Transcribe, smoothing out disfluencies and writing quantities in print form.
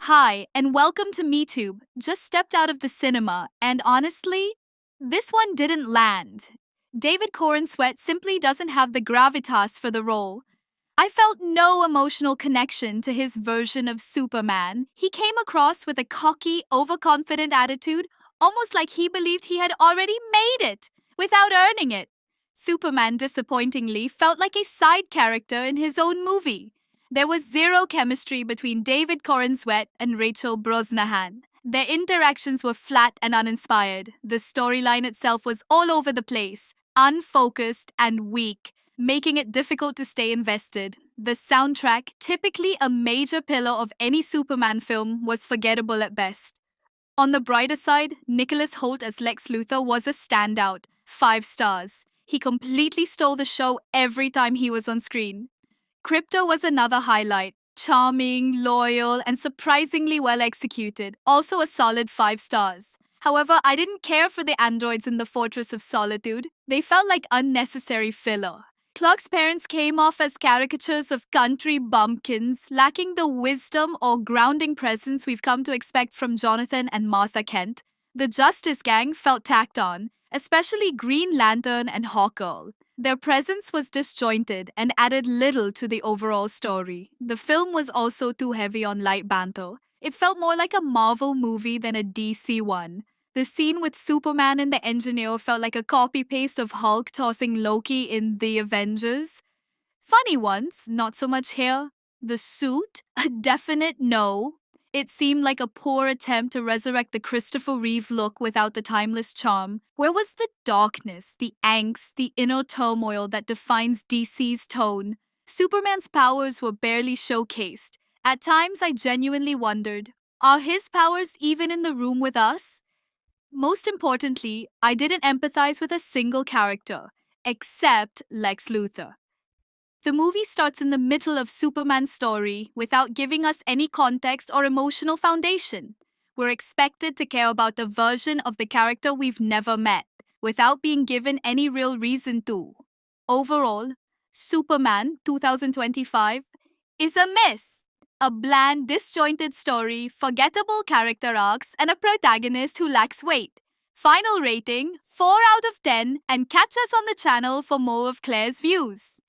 Hi, and welcome to MeTube. Just stepped out of the cinema, and honestly, this one didn't land. David Corn Sweat simply doesn't have the gravitas for the role. I felt no emotional connection to his version of Superman. He came across with a cocky, overconfident attitude, almost like he believed he had already made it without earning it. Superman, disappointingly, felt like a side character in his own movie. There was zero chemistry between David Corenswet and Rachel Brosnahan. Their interactions were flat and uninspired. The storyline itself was all over the place, unfocused and weak, making it difficult to stay invested. The soundtrack, typically a major pillar of any Superman film, was forgettable at best. On the brighter side, Nicholas Hoult as Lex Luthor was a standout. 5 stars. He completely stole the show every time he was on screen. Crypto was another highlight. Charming, loyal, and surprisingly well executed. Also a solid 5 stars. However, I didn't care for the androids in the Fortress of Solitude. They felt like unnecessary filler. Clark's parents came off as caricatures of country bumpkins, lacking the wisdom or grounding presence we've come to expect from Jonathan and Martha Kent. The Justice Gang felt tacked on, especially Green Lantern and Hawkgirl. Their presence was disjointed and added little to the overall story. The film was also too heavy on light banter. It felt more like a Marvel movie than a DC one. The scene with Superman and the engineer felt like a copy paste of Hulk tossing Loki in The Avengers. Funny ones, not so much here. The suit, a definite no. It seemed like a poor attempt to resurrect the Christopher Reeve look without the timeless charm. Where was the darkness, the angst, the inner turmoil that defines DC's tone? Superman's powers were barely showcased. At times, I genuinely wondered, are his powers even in the room with us? Most importantly, I didn't empathize with a single character, except Lex Luthor. The movie starts in the middle of Superman's story without giving us any context or emotional foundation. We're expected to care about a version of the character we've never met, without being given any real reason to. Overall, Superman 2025 is a miss. A bland, disjointed story, forgettable character arcs, and a protagonist who lacks weight. Final rating 4 out of 10, and catch us on the channel for more of Claire's views.